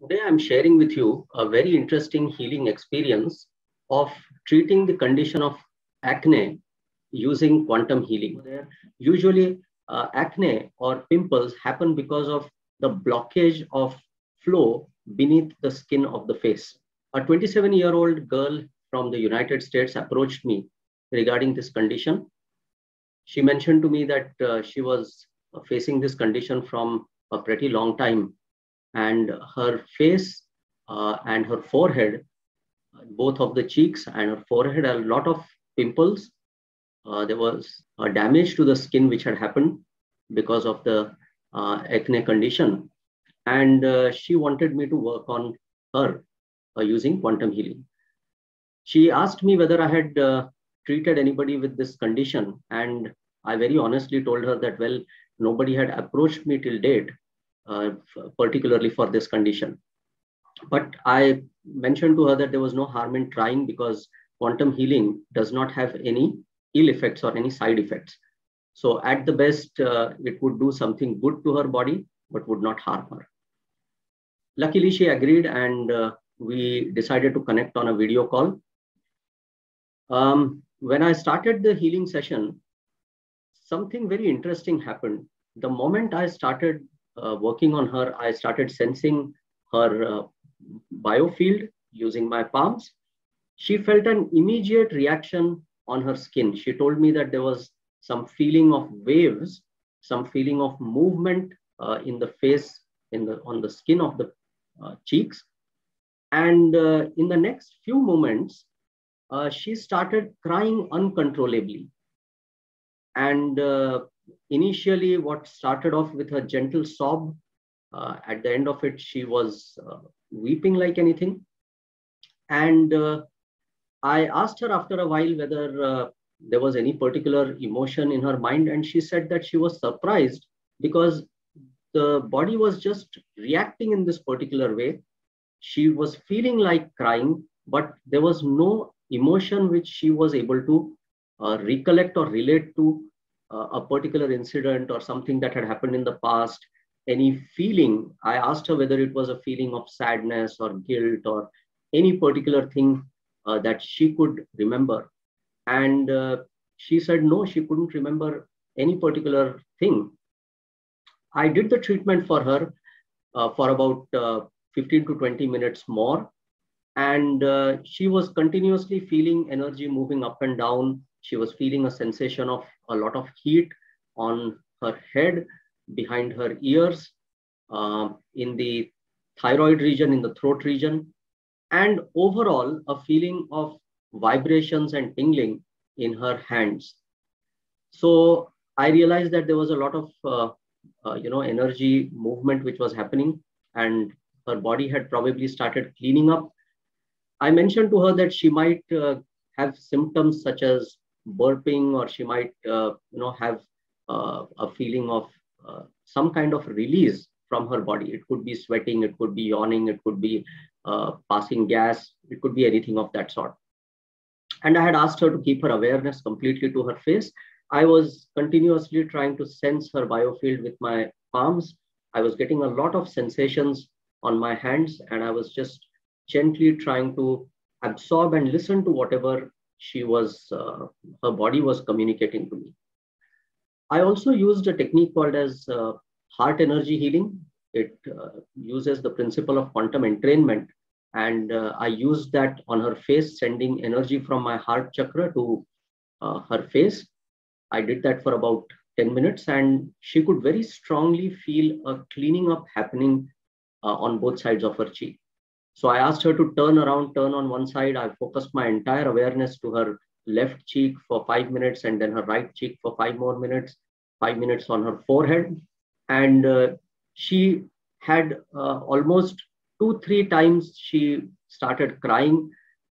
Today, I'm sharing with you a very interesting healing experience of treating the condition of acne using quantum healing. Usually, acne or pimples happen because of the blockage of flow beneath the skin of the face. A 27-year-old girl from the United States approached me regarding this condition. She mentioned to me that she was facing this condition from a pretty long time, and her face and her forehead, both of the cheeks and her forehead, a lot of pimples. There was a damage to the skin which had happened because of the acne condition. And she wanted me to work on her using quantum healing. She asked me whether I had treated anybody with this condition. And I very honestly told her that, well, nobody had approached me till date, particularly for this condition. But I mentioned to her that there was no harm in trying because quantum healing does not have any ill effects or any side effects. So at the best, it would do something good to her body, but would not harm her. Luckily, she agreed, and we decided to connect on a video call. When I started the healing session, something very interesting happened. The moment I started working on her, I started sensing her biofield using my palms. She felt an immediate reaction on her skin. She told me that there was some feeling of waves, some feeling of movement in the face, on the skin of the cheeks. And in the next few moments, she started crying uncontrollably. And initially, what started off with a gentle sob, at the end of it, she was weeping like anything. And I asked her after a while whether there was any particular emotion in her mind. And she said that she was surprised because the body was just reacting in this particular way. She was feeling like crying, but there was no emotion which she was able to recollect or relate to a particular incident or something that had happened in the past. Any feeling, I asked her whether it was a feeling of sadness or guilt or any particular thing that she could remember. And she said no, she couldn't remember any particular thing. I did the treatment for her for about 15 to 20 minutes more. And she was continuously feeling energy moving up and down. She was feeling a sensation of a lot of heat on her head, behind her ears, in the thyroid region, in the throat region, and overall a feeling of vibrations and tingling in her hands. So I realized that there was a lot of energy movement which was happening, and her body had probably started cleaning up. I mentioned to her that she might have symptoms such as burping, or she might have a feeling of some kind of release from her body. It could be sweating, it could be yawning, it could be passing gas, it could be anything of that sort. And I had asked her to keep her awareness completely to her face. I was continuously trying to sense her biofield with my palms. I was getting a lot of sensations on my hands, and I was just gently trying to absorb and listen to whatever her body was communicating to me. I also used a technique called as heart energy healing. It uses the principle of quantum entrainment. And I used that on her face, sending energy from my heart chakra to her face. I did that for about 10 minutes, and she could very strongly feel a cleaning up happening on both sides of her cheek. So I asked her to turn around, turn on one side. I focused my entire awareness to her left cheek for 5 minutes, and then her right cheek for 5 more minutes, 5 minutes on her forehead. And she had almost 2-3 times she started crying.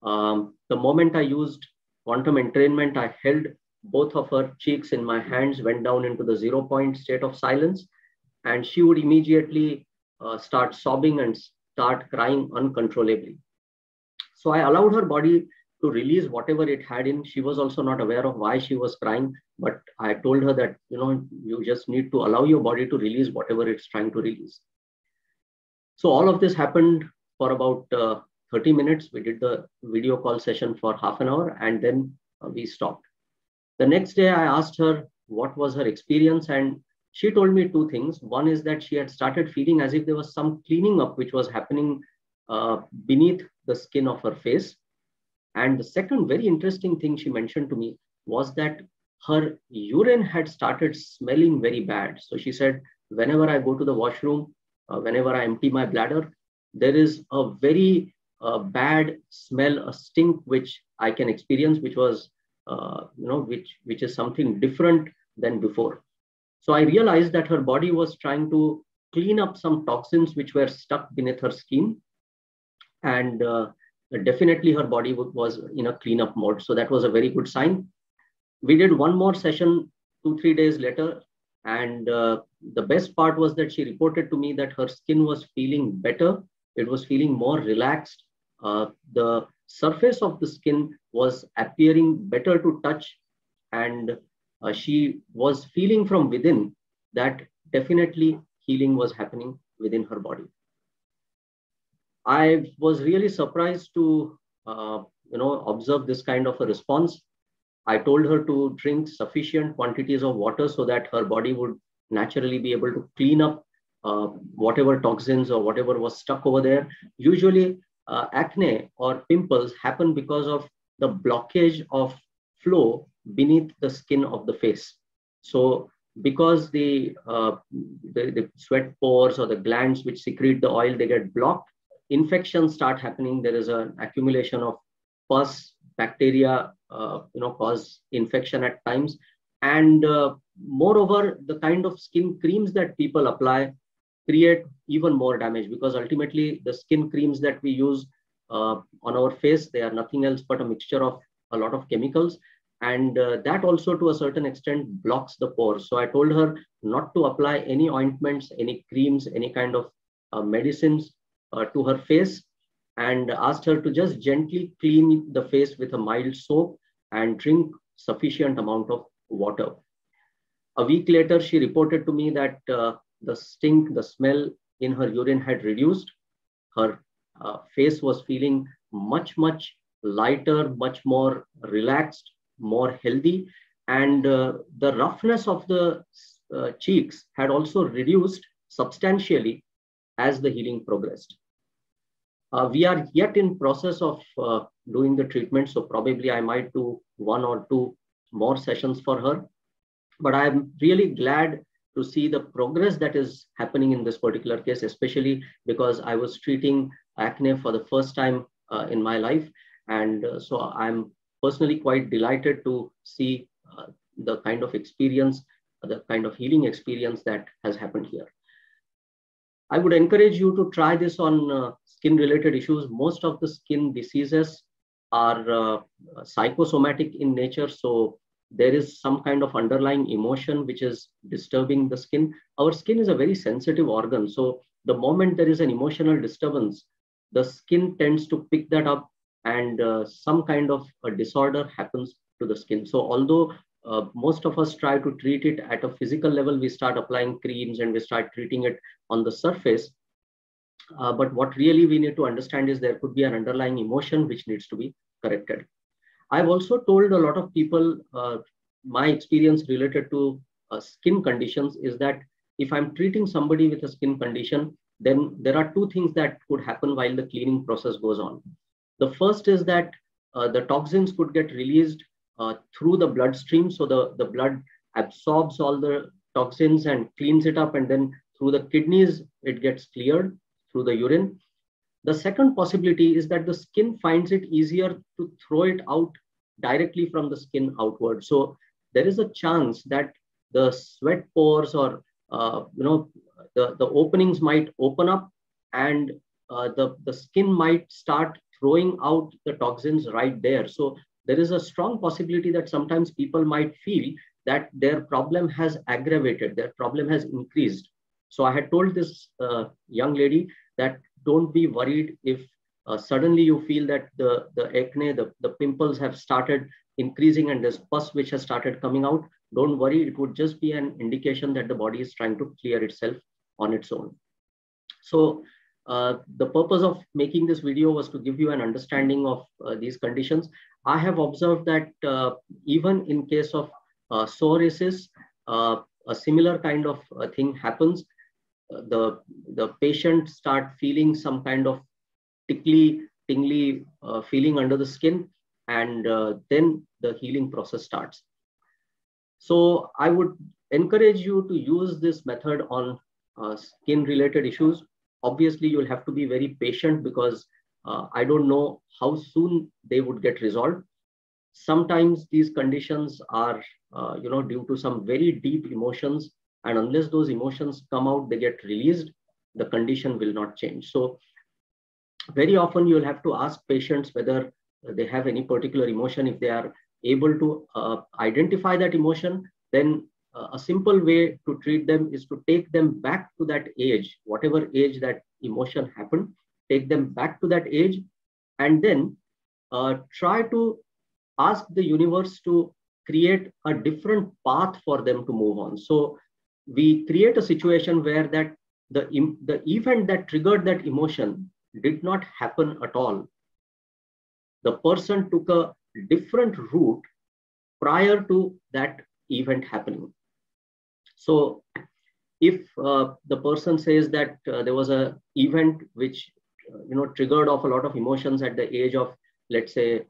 The moment I used quantum entrainment, I held both of her cheeks in my hands, went down into the 0 point state of silence, and she would immediately start sobbing and start crying uncontrollably. So I allowed her body to release whatever it had in. She was also not aware of why she was crying, but I told her that, you just need to allow your body to release whatever it's trying to release. So all of this happened for about 30 minutes. We did the video call session for half an hour, and then we stopped. The next day, I asked her what was her experience, and she told me two things. One is that she had started feeling as if there was some cleaning up which was happening beneath the skin of her face. And the second very interesting thing she mentioned to me was that her urine had started smelling very bad. So she said, whenever I go to the washroom, whenever I empty my bladder, there is a very bad smell, a stink which I can experience, which was, which is something different than before. So I realized that her body was trying to clean up some toxins which were stuck beneath her skin, and definitely her body was in a cleanup mode. So that was a very good sign. We did one more session 2-3 days later, and the best part was that she reported to me that her skin was feeling better. It was feeling more relaxed. The surface of the skin was appearing better to touch, and she was feeling from within that definitely healing was happening within her body. I was really surprised to observe this kind of a response. I told her to drink sufficient quantities of water so that her body would naturally be able to clean up whatever toxins or whatever was stuck over there. Usually acne or pimples happen because of the blockage of flow beneath the skin of the face. So because the sweat pores or the glands which secrete the oil, they get blocked, infections start happening. There is an accumulation of pus, bacteria, cause infection at times. And moreover, the kind of skin creams that people apply create even more damage, because ultimately the skin creams that we use on our face, they are nothing else but a mixture of a lot of chemicals. And that also to a certain extent blocks the pores. So I told her not to apply any ointments, any creams, any kind of medicines to her face, and asked her to just gently clean the face with a mild soap and drink sufficient amount of water. A week later, she reported to me that the stink, the smell in her urine had reduced. Her face was feeling much, much lighter, much more relaxed, more healthy. And the roughness of the cheeks had also reduced substantially as the healing progressed. We are yet in process of doing the treatment, so probably I might do 1 or 2 more sessions for her. But I'm really glad to see the progress that is happening in this particular case, especially because I was treating acne for the first time in my life. And so I'm personally quite delighted to see the kind of experience, the kind of healing experience that has happened here. I would encourage you to try this on skin-related issues. Most of the skin diseases are psychosomatic in nature. So there is some kind of underlying emotion which is disturbing the skin. Our skin is a very sensitive organ. So the moment there is an emotional disturbance, the skin tends to pick that up, and some kind of a disorder happens to the skin. So although most of us try to treat it at a physical level, we start applying creams and we start treating it on the surface. But what really we need to understand is there could be an underlying emotion which needs to be corrected. I've also told a lot of people, my experience related to skin conditions is that if I'm treating somebody with a skin condition, then there are 2 things that could happen while the cleaning process goes on. The first is that the toxins could get released through the bloodstream. So the blood absorbs all the toxins and cleans it up, and then through the kidneys, it gets cleared through the urine. The second possibility is that the skin finds it easier to throw it out directly from the skin outward. So there is a chance that the sweat pores or the openings might open up, and the skin might start throwing out the toxins right there. So there is a strong possibility that sometimes people might feel that their problem has aggravated, their problem has increased. So I had told this young lady that don't be worried if suddenly you feel that the acne, the pimples have started increasing and there's pus which has started coming out. Don't worry, it would just be an indication that the body is trying to clear itself on its own. So The purpose of making this video was to give you an understanding of these conditions. I have observed that even in case of psoriasis, a similar kind of thing happens. The patient start feeling some kind of tingly feeling under the skin, and then the healing process starts. So I would encourage you to use this method on skin related issues. Obviously, you'll have to be very patient because I don't know how soon they would get resolved. Sometimes these conditions are due to some very deep emotions, and unless those emotions come out, they get released, the condition will not change. So very often you'll have to ask patients whether they have any particular emotion. If they are able to identify that emotion, then a simple way to treat them is to take them back to that age, whatever age that emotion happened, take them back to that age, and then try to ask the universe to create a different path for them to move on. So we create a situation where that the event that triggered that emotion did not happen at all. The person took a different route prior to that event happening. So if the person says that there was an event which triggered off a lot of emotions at the age of, let's say,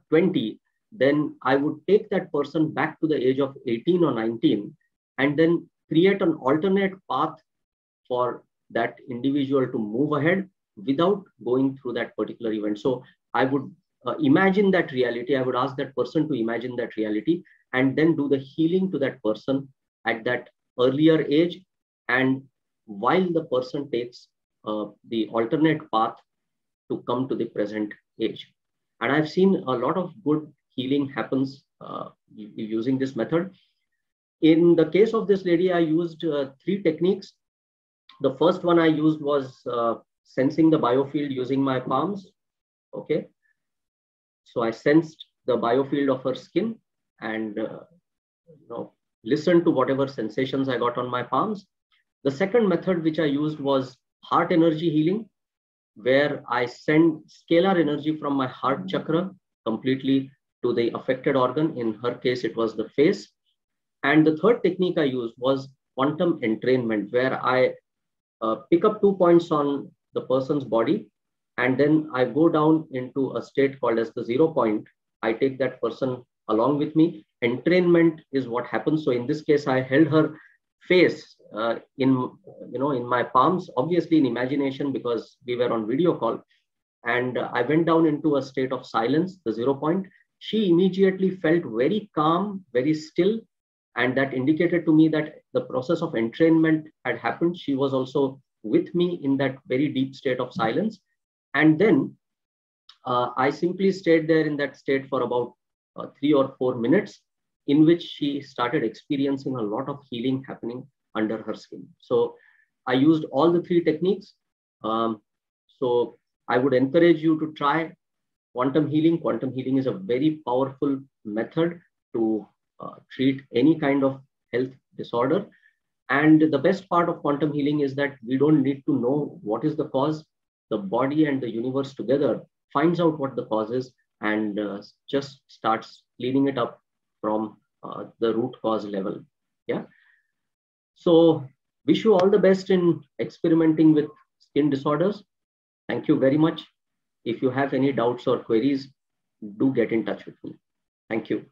20, then I would take that person back to the age of 18 or 19 and then create an alternate path for that individual to move ahead without going through that particular event. So I would imagine that reality. I would ask that person to imagine that reality and then do the healing to that person at that earlier age, and while the person takes the alternate path to come to the present age. And I've seen a lot of good healing happens using this method. In the case of this lady, I used 3 techniques. The first one I used was sensing the biofield using my palms. Okay. So I sensed the biofield of her skin and listened to whatever sensations I got on my palms. The second method which I used was heart energy healing, where I send scalar energy from my heart chakra completely to the affected organ. In her case, it was the face. And the third technique I used was quantum entrainment, where I pick up 2 points on the person's body, and then I go down into a state called as the 0 point. I take that person along with me. Entrainment is what happens. So in this case, I held her face in my palms, obviously in imagination because we were on video call. And I went down into a state of silence, the 0 point. She immediately felt very calm, very still. And that indicated to me that the process of entrainment had happened. She was also with me in that very deep state of silence. And then I simply stayed there in that state for about 3 or 4 minutes, in which she started experiencing a lot of healing happening under her skin. So I used all the 3 techniques. So I would encourage you to try quantum healing. Quantum healing is a very powerful method to treat any kind of health disorder. And the best part of quantum healing is that we don't need to know what is the cause. The body and the universe together finds out what the cause is and just starts cleaning it up from the root cause level. Yeah. So wish you all the best in experimenting with skin disorders. Thank you very much. If you have any doubts or queries, do get in touch with me. Thank you.